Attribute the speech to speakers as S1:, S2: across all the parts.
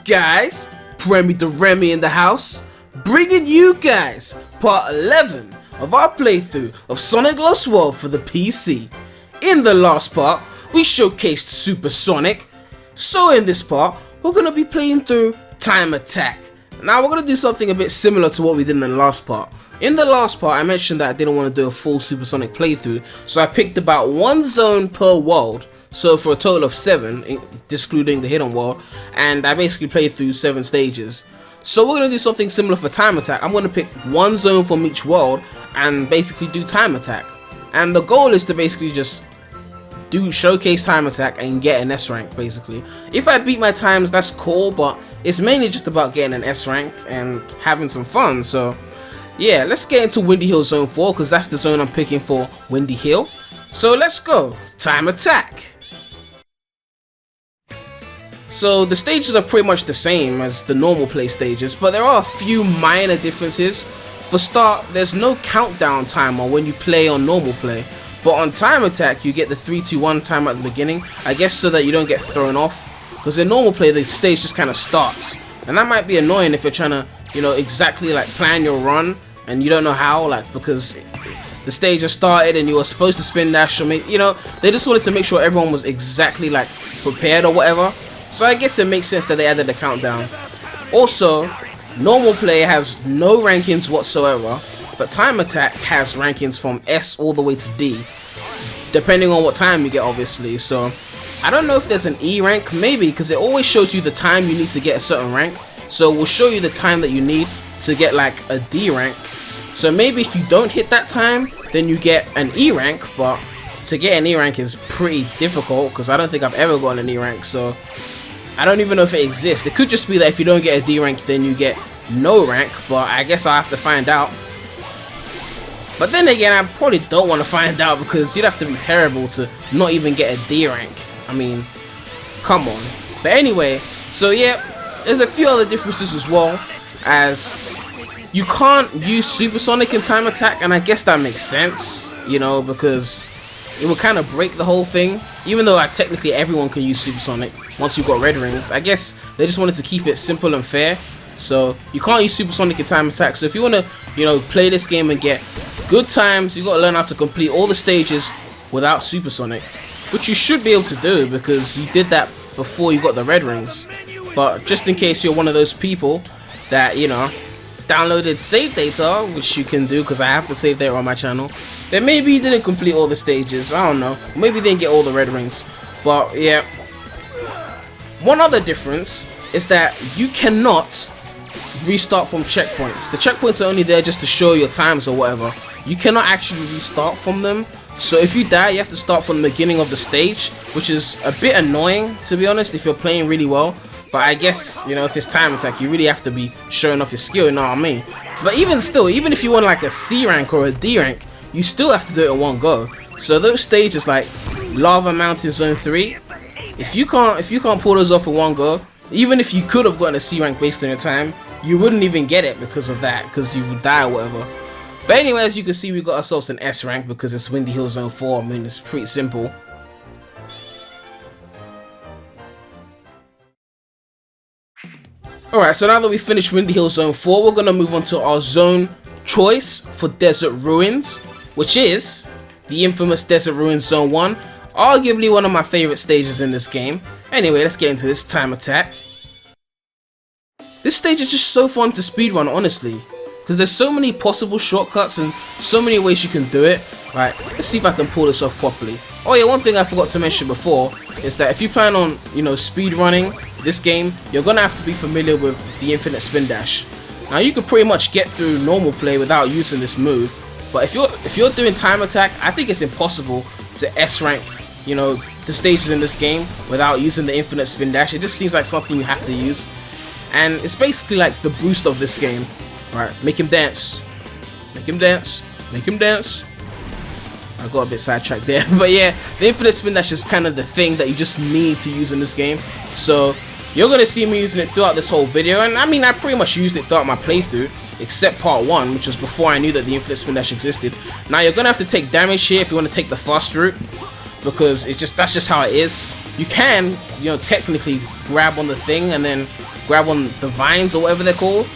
S1: guys? Premydaremy in the house, bringing you guys part 11 of our playthrough of Sonic Lost World for the PC. In the last part, we showcased Super Sonic, so in this part, we're going to be playing through Time Attack. Now we're going to do something a bit similar to what we did in the last part. In the last part, I mentioned that I didn't want to do a full Super Sonic playthrough, so I picked about one zone per world. So for a total of 7, excluding the hidden world, and I basically played through 7 stages. So we're going to do something similar for Time Attack. I'm going to pick one zone from each world and basically do Time Attack. And the goal is to basically just showcase Time Attack and get an S rank basically. If I beat my times, that's cool, but it's mainly just about getting an S rank and having some fun. So yeah, let's get into Windy Hill Zone 4 because that's the zone I'm picking for Windy Hill. So let's go, Time Attack. So the stages are pretty much the same as the normal play stages, but there are a few minor differences. For start, there's no countdown timer when you play on normal play, but on Time Attack you get the 3, 2, 1 timer at the beginning, I guess so that you don't get thrown off, because in normal play the stage just kind of starts, and that might be annoying if you're trying to, exactly like plan your run and you don't know how, like, because the stage has started and you were supposed to spin dash, or maybe, they just wanted to make sure everyone was exactly like prepared or whatever. So I guess it makes sense that they added the countdown. Also, normal play has no rankings whatsoever, but Time Attack has rankings from S all the way to D, depending on what time you get obviously. So I don't know if there's an E rank, maybe, because it always shows you the time you need to get a certain rank. So we'll show you the time that you need to get like a D rank. So maybe if you don't hit that time, then you get an E rank, but to get an E rank is pretty difficult because I don't think I've ever gotten an E rank, so I don't even know if it exists. It could just be that if you don't get a D rank, then you get no rank, but I guess I'll have to find out. But then again, I probably don't want to find out because you'd have to be terrible to not even get a D rank. I mean, come on. But anyway, so yeah, there's a few other differences as well, as you can't use Super Sonic in Time Attack, and I guess that makes sense, because it would kind of break the whole thing, even though technically everyone can use Super Sonic once you've got red rings. I guess they just wanted to keep it simple and fair, so you can't use Super Sonic in Time Attack. So if you want to, play this game and get good times, you got to learn how to complete all the stages without Super Sonic, which you should be able to do because you did that before you got the red rings. But just in case you're one of those people that, downloaded save data, which you can do because I have the save data on my channel, then maybe you didn't complete all the stages. I don't know, maybe you didn't get all the red rings. But yeah, one other difference is that you cannot restart from checkpoints. The checkpoints are only there just to show your times or whatever. You cannot actually restart from them, so if you die you have to start from the beginning of the stage, which is a bit annoying to be honest if you're playing really well. But I guess, if it's Time Attack, you really have to be showing off your skill, you know what I mean? But even still, even if you want like a C rank or a D rank, you still have to do it in one go. So those stages like Lava Mountain Zone 3, if you can't pull those off in one go, even if you could have gotten a C rank based on your time, you wouldn't even get it because of that, because you would die or whatever. But anyway, as you can see, we got ourselves an S rank because it's Windy Hill Zone 4. I mean, it's pretty simple. Alright, so now that we've finished Windy Hill Zone 4, we're going to move on to our zone choice for Desert Ruins, which is the infamous Desert Ruins Zone 1, arguably one of my favorite stages in this game. Anyway, let's get into this Time Attack. This stage is just so fun to speedrun, honestly, because there's so many possible shortcuts and so many ways you can do it. Right, let's see if I can pull this off properly. Oh yeah, one thing I forgot to mention before is that if you plan on, speedrunning this game, you're gonna have to be familiar with the infinite spin dash. Now you could pretty much get through normal play without using this move, but if you're doing Time Attack, I think it's impossible to S rank, the stages in this game without using the infinite spin dash. It just seems like something you have to use, and it's basically like the boost of this game. Right, make him dance, make him dance, make him dance. I got a bit sidetracked there, but yeah, the infinite spin dash is kind of the thing that you just need to use in this game. So you're gonna see me using it throughout this whole video, and I mean I pretty much used it throughout my playthrough, except part 1, which was before I knew that the infinite spin dash existed. Now you're gonna have to take damage here if you want to take the fast route, because that's just how it is. You can, technically grab on the thing and then grab on the vines or whatever they're called,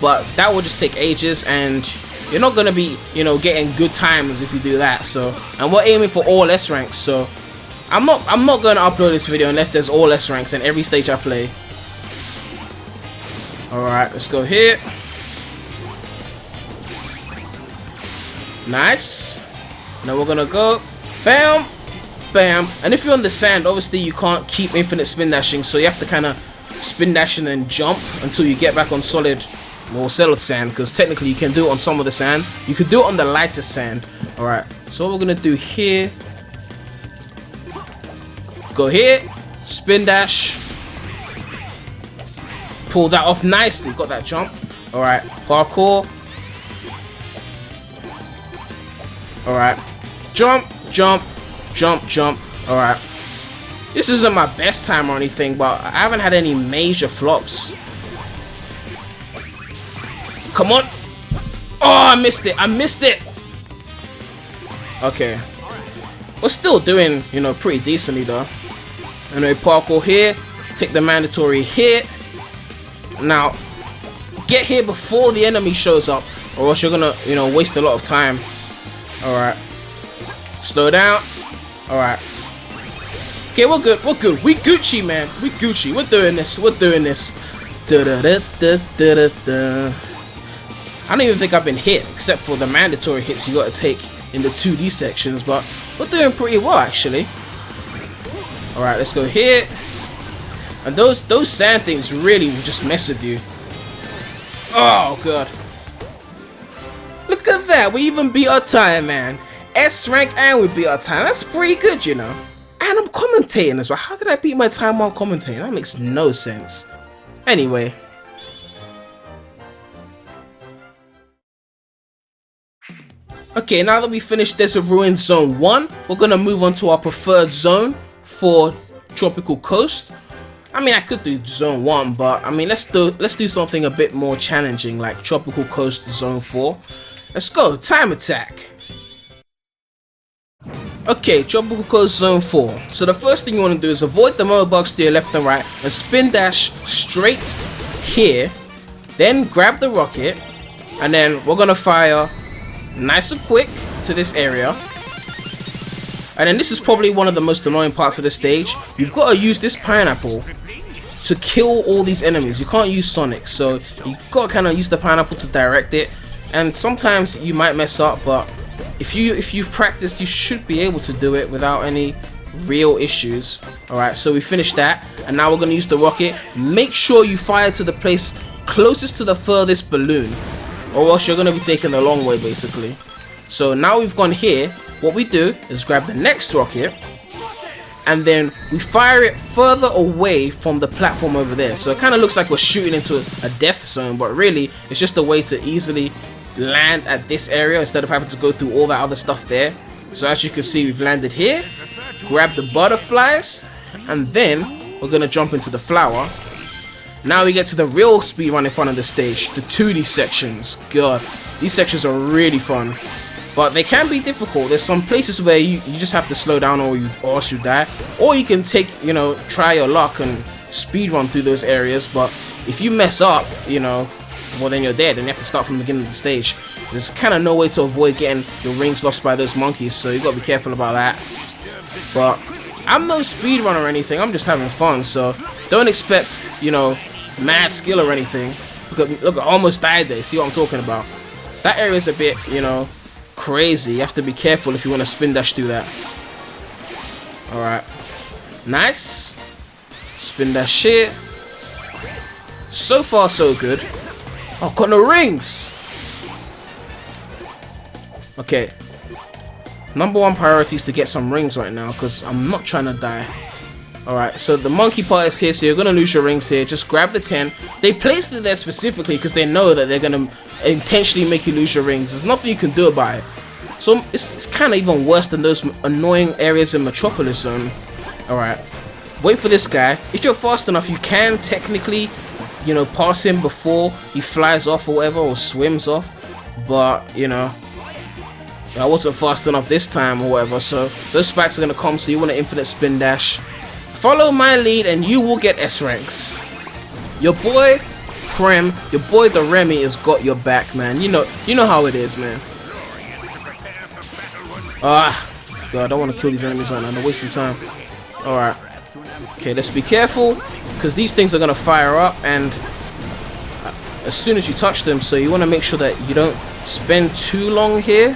S1: but that will just take ages, and you're not gonna be, you know, getting good times if you do that. So, and we're aiming for all S ranks, so I'm not gonna upload this video unless there's all S ranks in every stage I play. Alright, let's go here. Nice. Now we're gonna go bam, bam. And if you're on the sand, obviously you can't keep infinite spin dashing, so you have to kind of spin dash and then jump until you get back on solid sand, because technically you can do it on some of the sand. You could do it on the lightest sand. Alright, so what we're gonna do here, go here, spin dash, pull that off nicely, got that jump. Alright, parkour. Alright, jump, jump, jump, jump. Alright, this isn't my best time or anything, but I haven't had any major flops. Come on. Oh, I missed it. I missed it. Okay. We're still doing, you know, pretty decently though. Anyway, parkour here. Take the mandatory hit. Now, get here before the enemy shows up, or else you're gonna, you know, waste a lot of time. Alright. Slow down. Alright. Okay, we're good. We're good. We Gucci, man. We Gucci. We're doing this. We're doing this. Da -da -da -da -da -da -da. I don't even think I've been hit, except for the mandatory hits you gotta take in the 2D sections, but we're doing pretty well actually. Alright, let's go here. And those sand things really will just mess with you. Oh god. Look at that, we even beat our time, man. S rank and we beat our time. That's pretty good, you know. And I'm commentating as well. How did I beat my time while commentating? That makes no sense. Anyway. Okay, now that we finished Desert Ruins Zone 1, we're gonna move on to our preferred zone for Tropical Coast. I mean, I could do Zone 1, but I mean, let's do something a bit more challenging, like Tropical Coast Zone 4. Let's go, time attack. Okay, Tropical Coast Zone 4. So the first thing you want to do is avoid the motorbikes to your left and right and spin dash straight here. Then grab the rocket, and then we're gonna fire nice and quick to this area. And then this is probably one of the most annoying parts of the stage. You've got to use this pineapple to kill all these enemies. You can't use Sonic, so you got to kind of use the pineapple to direct it. And sometimes you might mess up, but if you've practiced, you should be able to do it without any real issues. Alright, so we finished that, and now we're going to use the rocket. Make sure you fire to the place closest to the furthest balloon, or else you're going to be taking the long way basically. So now we've gone here, what we do is grab the next rocket, and then we fire it further away from the platform over there. So it kind of looks like we're shooting into a death zone, but really it's just a way to easily land at this area instead of having to go through all that other stuff there. So as you can see, we've landed here, grab the butterflies, and then we're going to jump into the flower. Now we get to the real speed run in front of the stage, the 2D sections. God, these sections are really fun, but they can be difficult. There's some places where you just have to slow down, or else you die. Or you can take, you know, try your luck and speed run through those areas. But if you mess up, you know, well then you're dead, and you have to start from the beginning of the stage. There's kind of no way to avoid getting your rings lost by those monkeys, so you got to be careful about that. But I'm no speedrunner or anything. I'm just having fun, so don't expect, you know, mad skill or anything. Look, I almost died there. See what I'm talking about? That area is a bit, you know, crazy. You have to be careful if you want to spin dash through that. Alright. Nice. Spin dash here. So far, so good. Oh, got no rings. Okay. Number one priority is to get some rings right now, because I'm not trying to die. Alright, so the monkey part is here, so you're going to lose your rings here. Just grab the 10. They placed it there specifically because they know that they're going to intentionally make you lose your rings. There's nothing you can do about it. So it's kind of even worse than those annoying areas in Metropolis Zone. Alright, wait for this guy. If you're fast enough, you can technically, you know, pass him before he flies off or whatever, or swims off. But, you know, I wasn't fast enough this time or whatever, so those spikes are going to come, so you want an infinite spin dash. Follow my lead and you will get S ranks. Your boy your boy the Remy has got your back, man. You know how it is, man. God, I don't want to kill these enemies right now. They're wasting time. Alright. Okay, let's be careful, because these things are gonna fire up and as soon as you touch them, so you want to make sure that you don't spend too long here.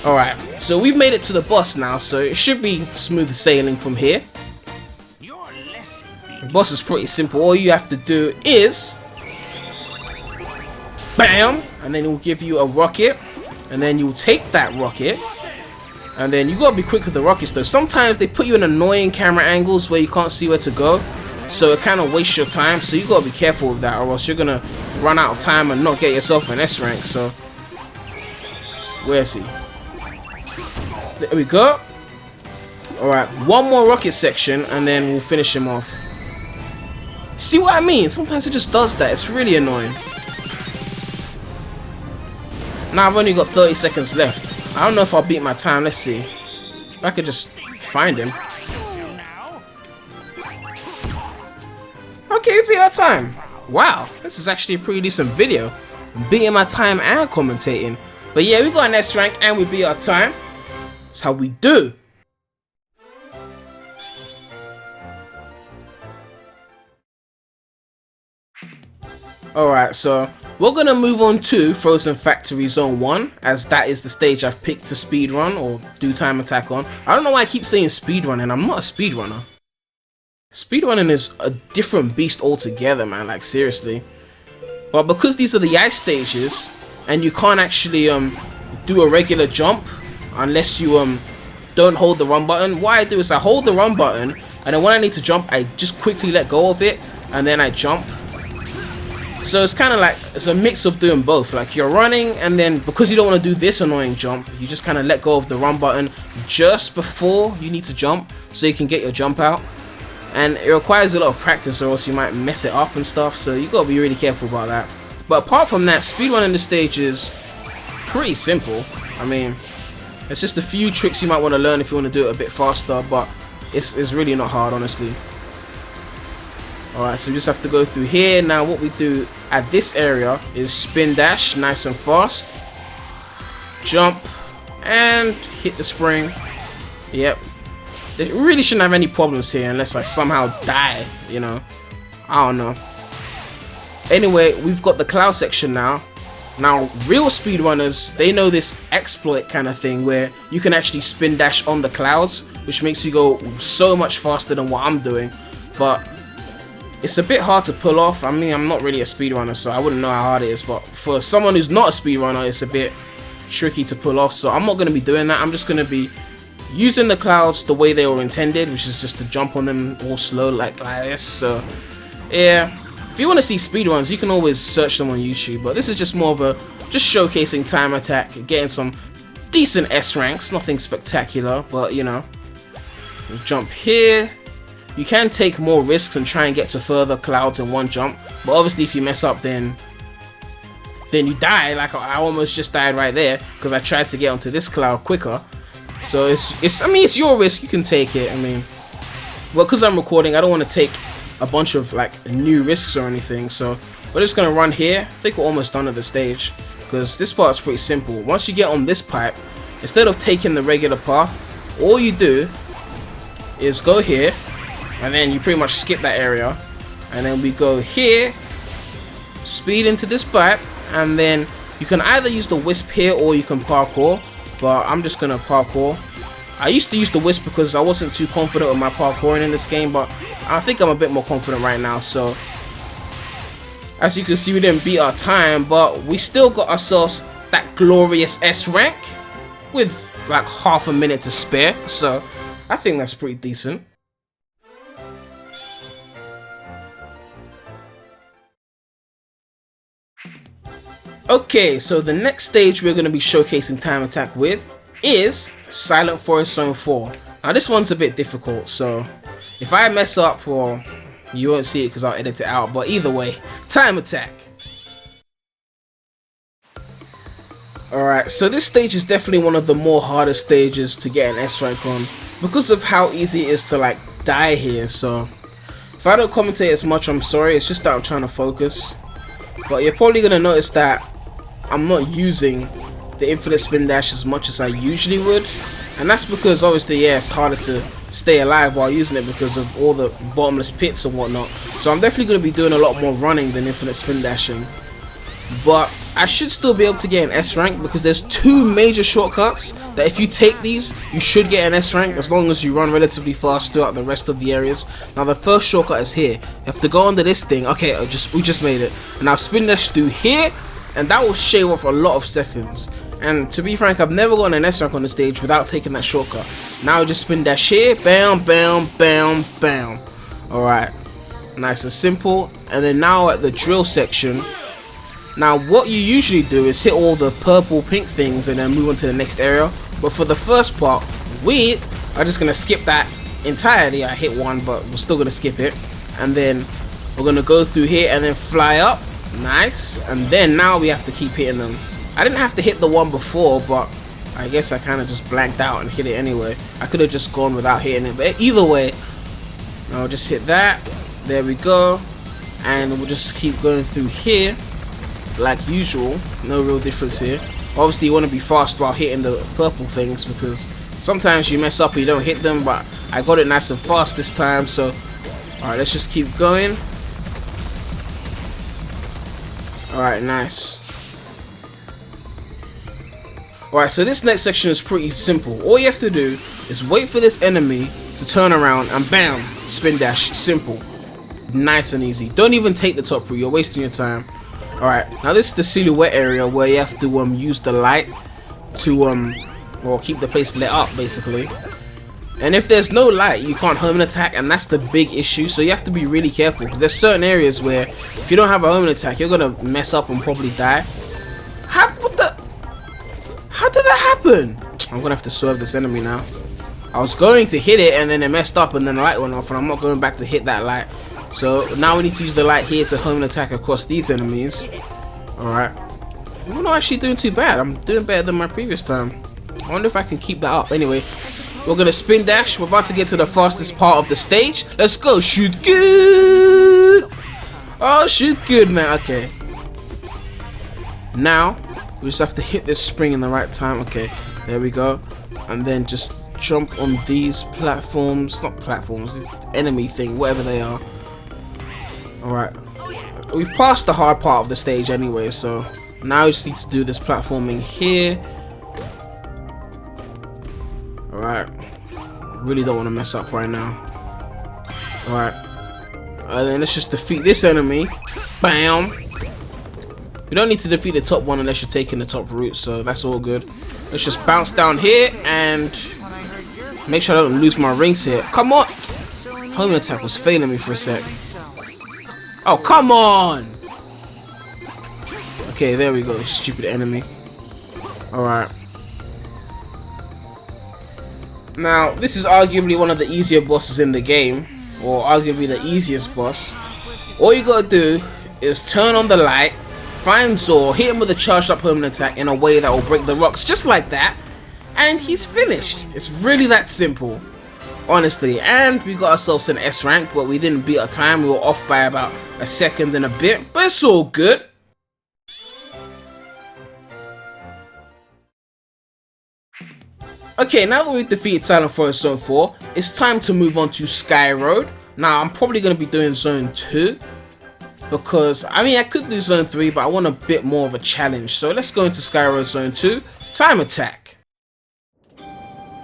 S1: Alright, so we've made it to the boss now, so it should be smooth sailing from here. The boss is pretty simple. All you have to do is BAM! And then it will give you a rocket, and then you'll take that rocket, and then you gotta be quick with the rockets though. Sometimes they put you in annoying camera angles where you can't see where to go, so it kind of wastes your time, so you gotta be careful with that, or else you're gonna run out of time and not get yourself an S rank. So where is he? There we go. Alright, one more rocket section and then we'll finish him off. See what I mean? Sometimes it just does that. It's really annoying. Now I've only got 30 seconds left. I don't know if I'll beat my time. Let's see. If I could just find him. Okay, we beat our time. Wow, this is actually a pretty decent video. I'm beating my time and commentating. But yeah, we got an S rank and we beat our time. That's how we do. Alright, so we're gonna move on to Frozen Factory Zone 1, as that is the stage I've picked to speedrun or do time attack on. I don't know why I keep saying speedrunning. I'm not a speedrunner. Speedrunning is a different beast altogether, man, like seriously. But because these are the ice stages and you can't actually do a regular jump unless you don't hold the run button, what I do is I hold the run button, and then when I need to jump I just quickly let go of it and then I jump. So it's kind of like, it's a mix of doing both. Like you're running, and then because you don't want to do this annoying jump, you just kind of let go of the run button just before you need to jump so you can get your jump out. And it requires a lot of practice, or else you might mess it up and stuff, so you gotta be really careful about that. But apart from that, speedrunning the stage is pretty simple. I mean, it's just a few tricks you might want to learn if you want to do it a bit faster, but it's really not hard, honestly. Alright, so we just have to go through here. Now what we do at this area is spin dash, nice and fast. Jump, and hit the spring. Yep. They really shouldn't have any problems here unless I somehow die, you know. I don't know. Anyway, we've got the cloud section now. Now, real speedrunners, they know this exploit kind of thing where you can actually spin dash on the clouds, which makes you go so much faster than what I'm doing. But it's a bit hard to pull off. I mean, I'm not really a speedrunner, so I wouldn't know how hard it is. But for someone who's not a speedrunner, it's a bit tricky to pull off. So I'm not going to be doing that. I'm just going to be using the clouds the way they were intended, which is just to jump on them all slow like this. So yeah, if you want to see speedruns, you can always search them on YouTube. But this is just more of a just showcasing time attack, getting some decent S ranks, nothing spectacular, but you know, jump here. You can take more risks and try and get to further clouds in one jump, but obviously if you mess up, then you die. Like I almost just died right there because I tried to get onto this cloud quicker. So I mean, it's your risk. You can take it. I mean, well, because I'm recording, I don't want to take a bunch of like new risks or anything. So we're just gonna run here. I think we're almost done at the stage because this part's pretty simple. Once you get on this pipe, instead of taking the regular path, all you do is go here. And then you pretty much skip that area, and then we go here, speed into this pipe, and then you can either use the wisp here or you can parkour, but I'm just gonna parkour. I used to use the wisp because I wasn't too confident with my parkouring in this game, but I think I'm a bit more confident right now. So as you can see, we didn't beat our time, but we still got ourselves that glorious S rank with like half a minute to spare, so I think that's pretty decent. Okay, so the next stage we're going to be showcasing time attack with is Silent Forest Zone 4. Now this one's a bit difficult, so if I mess up, well, you won't see it because I'll edit it out, but either way, time attack. Alright, so this stage is definitely one of the more harder stages to get an S rank on because of how easy it is to like die here. So if If I don't commentate as much, I'm sorry. It's just that I'm trying to focus. But you're probably going to notice that I'm not using the infinite spin dash as much as I usually would. And that's because obviously, yeah, it's harder to stay alive while using it because of all the bottomless pits and whatnot. So I'm definitely going to be doing a lot more running than infinite spin dashing. But I should still be able to get an S rank because there's 2 major shortcuts that if you take these, you should get an S rank as long as you run relatively fast throughout the rest of the areas. Now the first shortcut is here. You have to go under this thing. Okay, we just made it. And now spin dash through here, and that will shave off a lot of seconds. And to be frank, I've never gotten an S rank on the stage without taking that shortcut. Now just spin dash here, bam, bam, bam, bam. Alright, nice and simple. And then now at the drill section, now what you usually do is hit all the purple pink things and then move on to the next area. But for the first part, we are just going to skip that entirely. I hit one, but we're still going to skip it. And then we're going to go through here and then fly up. Nice. And then now we have to keep hitting them. I didn't have to hit the one before, but I guess I kind of just blanked out and hit it anyway. I could have just gone without hitting it, but either way, I'll just hit that. There we go. And we'll just keep going through here like usual. No real difference here. Obviously you want to be fast while hitting the purple things because sometimes you mess up and you don't hit them, but I got it nice and fast this time. So alright, let's just keep going. Alright, nice. Alright, so this next section is pretty simple. All you have to do is wait for this enemy to turn around and bam, spin dash. Simple. Nice and easy. Don't even take the top route, you're wasting your time. Alright, now this is the silhouette area where you have to use the light to well, keep the place lit up basically. And if there's no light, you can't home attack, and that's the big issue. So you have to be really careful because there's certain areas where if you don't have a home attack, you're gonna mess up and probably die. How did that happen? I'm gonna have to swerve this enemy now. I was going to hit it and then it messed up and then the light went off, and I'm not going back to hit that light. So now we need to use the light here to home attack across these enemies. Alright. I'm not actually doing too bad. I'm doing better than my previous time. I wonder if I can keep that up. Anyway, we're gonna spin dash. We're about to get to the fastest part of the stage. Let's go. Shoot good. Oh, shoot good, man. Okay. Now we just have to hit this spring in the right time. Okay, there we go. And then just jump on these platforms. Not platforms, enemy thing, whatever they are. Alright. We've passed the hard part of the stage anyway, so now we just need to do this platforming here. Alright. Really don't want to mess up right now. Alright. And then let's just defeat this enemy. Bam! You don't need to defeat the top one unless you're taking the top route, so that's all good. Let's just bounce down here and make sure I don't lose my rings here. Come on! Home attack was failing me for a sec. Oh, come on! Okay, there we go, stupid enemy. Alright. Now, this is arguably one of the easier bosses in the game, or arguably the easiest boss. All you gotta do is turn on the light, find Zor, hit him with a charged up home attack in a way that will break the rocks just like that, and he's finished. It's really that simple, honestly. And we got ourselves an S rank, but we didn't beat our time. We were off by about a second and a bit, but it's all good. Okay, now that we've defeated Silent Forest Zone 4, it's time to move on to Skyroad. Now, I'm probably going to be doing Zone 2. Because, I mean, I could do Zone 3, but I want a bit more of a challenge. So let's go into Skyroad Zone 2. Time attack.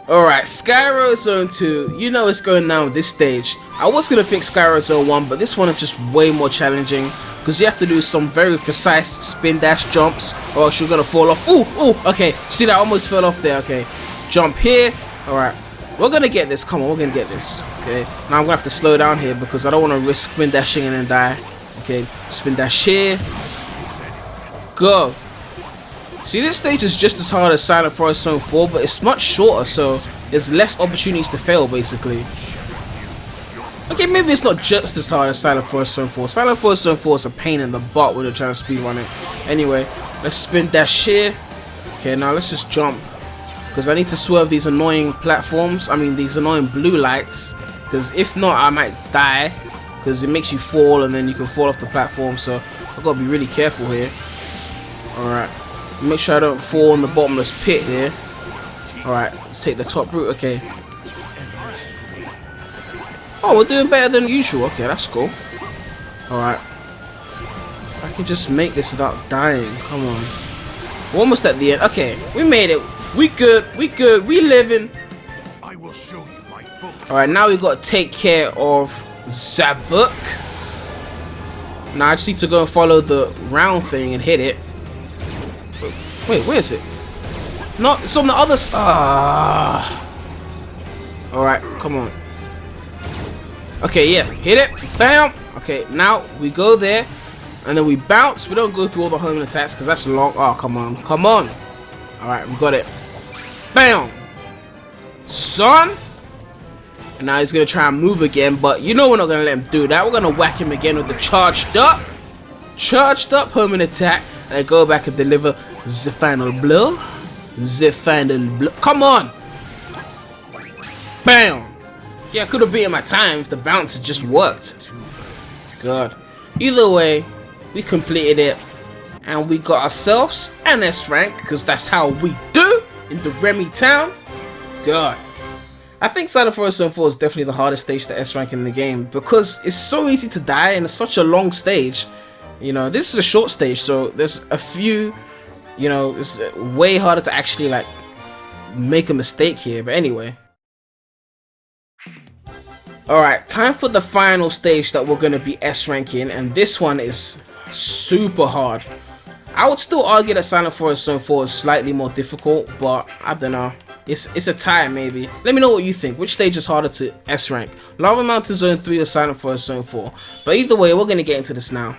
S1: Alright, Skyroad Zone 2. You know it's going down with this stage. I was going to pick Skyroad Zone 1, but this one is just way more challenging. Because you have to do some very precise spin dash jumps, or else you're going to fall off. Ooh, ooh, okay. See, that almost fell off there. Okay. Jump here. Alright. We're going to get this. Come on, we're going to get this. Okay. Now I'm going to have to slow down here because I don't want to risk spin dashing and then die. Okay, spin dash here. Go. See, this stage is just as hard as Silent Forest Zone 4, but it's much shorter, so there's less opportunities to fail, basically. Okay, maybe it's not just as hard as Silent Forest Zone 4. Silent Forest Zone 4 is a pain in the butt when you're trying to speedrun it. Anyway, let's spin dash here. Okay, now let's just jump. Because I need to swerve these annoying platforms. I mean, these annoying blue lights. Because if not, I might die. because it makes you fall and then you can fall off the platform. So I've got to be really careful here. Alright, make sure I don't fall in the bottomless pit here. Alright, let's take the top route. Okay. Oh, we're doing better than usual. Okay, that's cool. Alright. I can just make this without dying. Come on. We're almost at the end. Okay, we made it. We good. We good. We living. Alright, now we got to take care of Zabuk. Now I just need to go and follow the round thing and hit it. Wait, where is it? No, it's on the other side. Alright, come on. Okay, yeah, hit it. Bam. Okay, now we go there and then we bounce. We don't go through all the homing attacks because that's long. Oh, come on. Come on. Alright, we got it. Bam. Son. And now he's going to try and move again, but you know we're not going to let him do that. We're going to whack him again with the charged up homing attack. And then go back and deliver the final blow. The final blow. Come on. Bam. Yeah, I could have beaten my time if the bounce had just worked. Good. Either way, we completed it. And we got ourselves an S rank, because that's how we do in the Remy town. God. I think Silent Forest Zone 4 is definitely the hardest stage to S rank in the game, because it's so easy to die and it's such a long stage. You know, this is a short stage, so there's a few, you know, it's way harder to actually like make a mistake here. But anyway. Alright, time for the final stage that we're going to be S ranking, and this one is super hard. I would still argue that Silent Forest Zone 4 is slightly more difficult, but I don't know. It's a tie maybe. Let me know what you think. Which stage is harder to S rank? Lava Mountain Zone 3 or Silent Forest Zone 4? But either way, we're going to get into this now.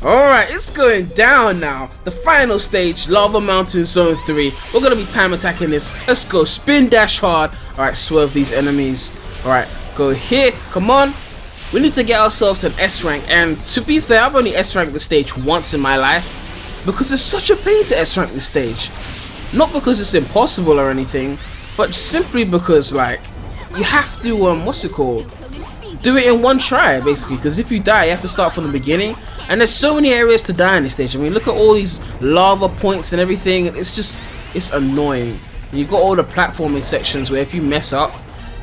S1: Alright, it's going down now. The final stage, Lava Mountain Zone 3. We're going to be time attacking this. Let's go. Spin dash hard. Alright, swerve these enemies. Alright, go here. Come on. We need to get ourselves an S rank. And to be fair, I've only S ranked the stage once in my life, because it's such a pain to S rank this stage. Not because it's impossible or anything, but simply because, like, you have to, what's it called? Do it in one try, basically, because if you die, you have to start from the beginning. And there's so many areas to die in this stage. I mean, look at all these lava points and everything. It's just, it's annoying. And you've got all the platforming sections where if you mess up,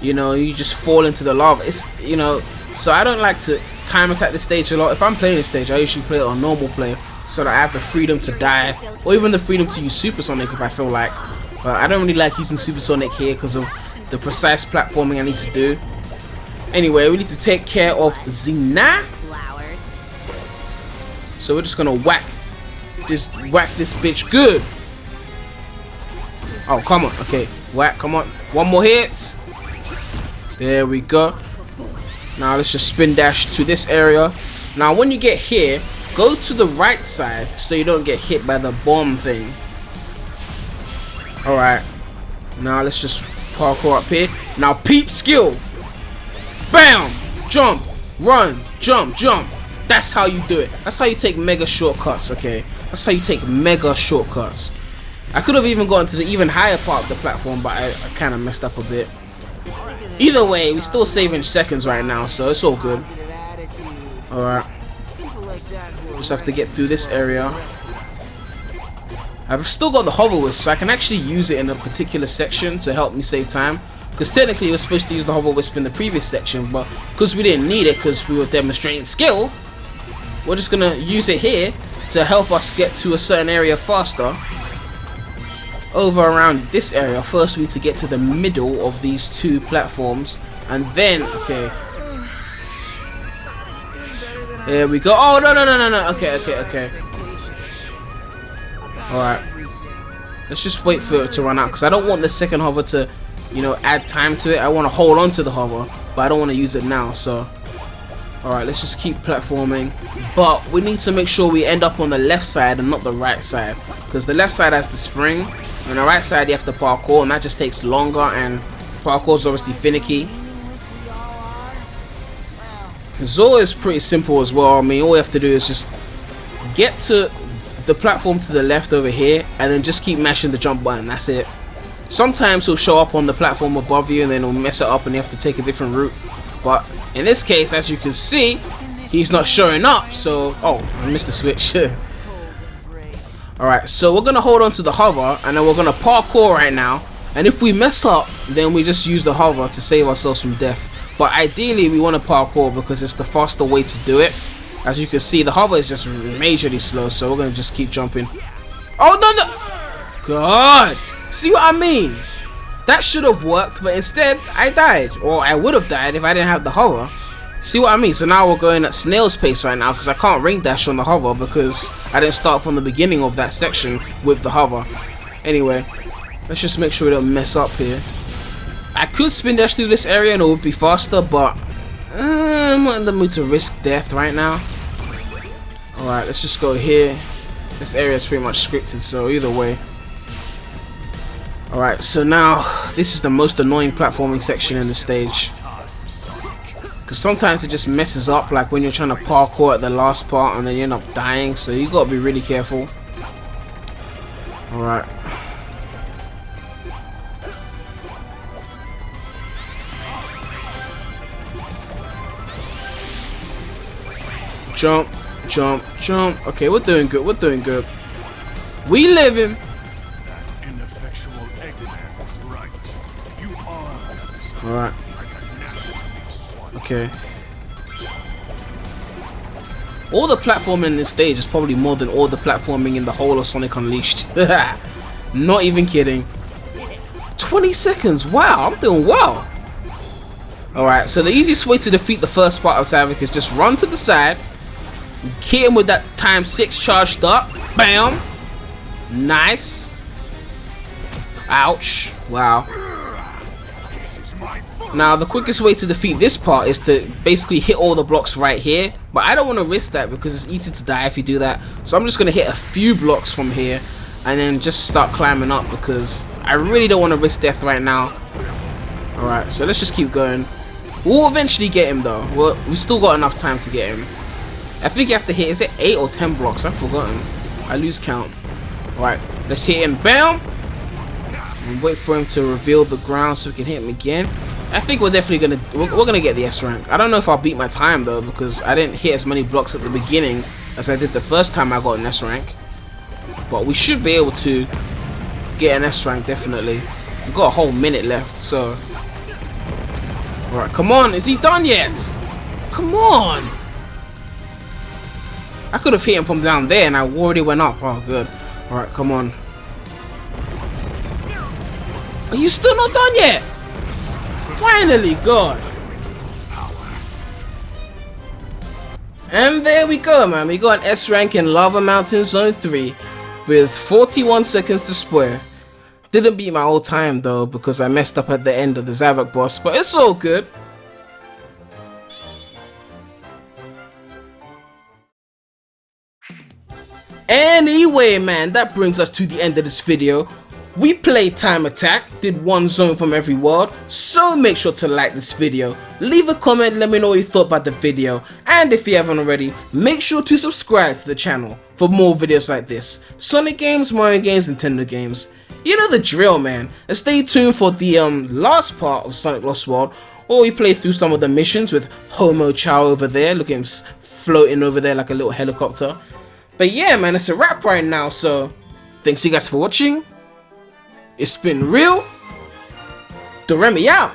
S1: you know, you just fall into the lava. It's, you know, so I don't like to time attack this stage a lot. If I'm playing this stage, I usually play it on normal play, so that I have the freedom to die, or even the freedom to use Supersonic if I feel like. But I don't really like using Supersonic here because of the precise platforming I need to do. Anyway, we need to take care of Xena. So we're just gonna whack this bitch good. Oh, come on. Okay, whack, come on. One more hit. There we go. Now let's just spin dash to this area. Now when you get here, go to the right side so you don't get hit by the bomb thing. Alright. Now let's just parkour up here. Now peep skill. Bam! Jump, run, jump, jump. That's how you do it. That's how you take mega shortcuts, okay? That's how you take mega shortcuts. I could have even gotten to the even higher part of the platform, but I kind of messed up a bit. Either way, we're still saving seconds right now, so it's all good. Alright. Just have to get through this area. I've still got the hover wisp, so I can actually use it in a particular section to help me save time. Because technically we were supposed to use the hover wisp in the previous section, but because we didn't need it because we were demonstrating skill, we're just gonna use it here to help us get to a certain area faster. Over around this area, first we need to get to the middle of these two platforms, and then, okay. There we go. Oh, no. Okay. Alright. Let's just wait for it to run out, because I don't want the second hover to, you know, add time to it. I want to hold on to the hover, but I don't want to use it now, so. Alright, let's just keep platforming. But we need to make sure we end up on the left side and not the right side, because the left side has the spring, and the right side you have to parkour, and that just takes longer, and parkour is obviously finicky. Zora is pretty simple as well. I mean, all you have to do is just get to the platform to the left over here, and then just keep mashing the jump button. That's it. Sometimes he'll show up on the platform above you, and then he'll mess it up, and you have to take a different route. But in this case, as you can see, he's not showing up. So, oh, I missed the switch. Alright, so we're going to hold on to the hover, and then we're going to parkour right now. And if we mess up, then we just use the hover to save ourselves from death. But ideally, we want to parkour because it's the faster way to do it. As you can see, the hover is just majorly slow, so we're going to just keep jumping. Oh, no! God! See what I mean? That should have worked, but instead, I died. Or I would have died if I didn't have the hover. See what I mean? So now we're going at snail's pace right now because I can't ring dash on the hover because I didn't start from the beginning of that section with the hover. Anyway, let's just make sure we don't mess up here. I could spin dash through this area and it would be faster, but I'm not in the mood to risk death right now. Alright, let's just go here. This area is pretty much scripted, so either way. Alright, so now this is the most annoying platforming section in the stage. Because sometimes it just messes up, like when you're trying to parkour at the last part and then you end up dying, so you gotta be really careful. Alright. Jump, jump, jump. Okay, we're doing good, we're doing good. We living. Alright. Okay. All the platforming in this stage is probably more than all the platforming in the whole of Sonic Unleashed. Not even kidding. 20 seconds. Wow, I'm doing well. Alright, so the easiest way to defeat the first part of Zavok is just run to the side, hit him with that ×6 charged up. Bam. Nice. Ouch. Wow. Now, the quickest way to defeat this part is to basically hit all the blocks right here. But I don't want to risk that because it's easy to die if you do that. So I'm just going to hit a few blocks from here and then just start climbing up because I really don't want to risk death right now. Alright, so let's just keep going. We'll eventually get him though. We still got enough time to get him. I think you have to hit, is it 8 or 10 blocks? I've forgotten. I lose count. Alright, let's hit him. Bam! And wait for him to reveal the ground so we can hit him again. I think we're definitely we're gonna get the S rank. I don't know if I'll beat my time though because I didn't hit as many blocks at the beginning as I did the first time I got an S rank. But we should be able to get an S rank definitely. We've got a whole minute left, so. Alright, come on, is he done yet? Come on! I could have hit him from down there and I already went up. Oh good. Alright, come on. Are you still not done yet? Finally, God. And there we go, man. We got an S rank in Lava Mountain Zone 3 with 41 seconds to spare. Didn't beat my old time though because I messed up at the end of the Zavok boss, but it's all good. Anyway, man, that brings us to the end of this video. We played Time Attack, did one zone from every world, so make sure to like this video, leave a comment, let me know what you thought about the video, and if you haven't already, make sure to subscribe to the channel for more videos like this. Sonic games, Mario games, Nintendo games, you know the drill, man. And stay tuned for the last part of Sonic Lost World, or we play through some of the missions with Homo Chow over there, look at him floating over there like a little helicopter. But yeah, man, it's a wrap right now, so thanks you guys for watching. It's been real. Daremy out.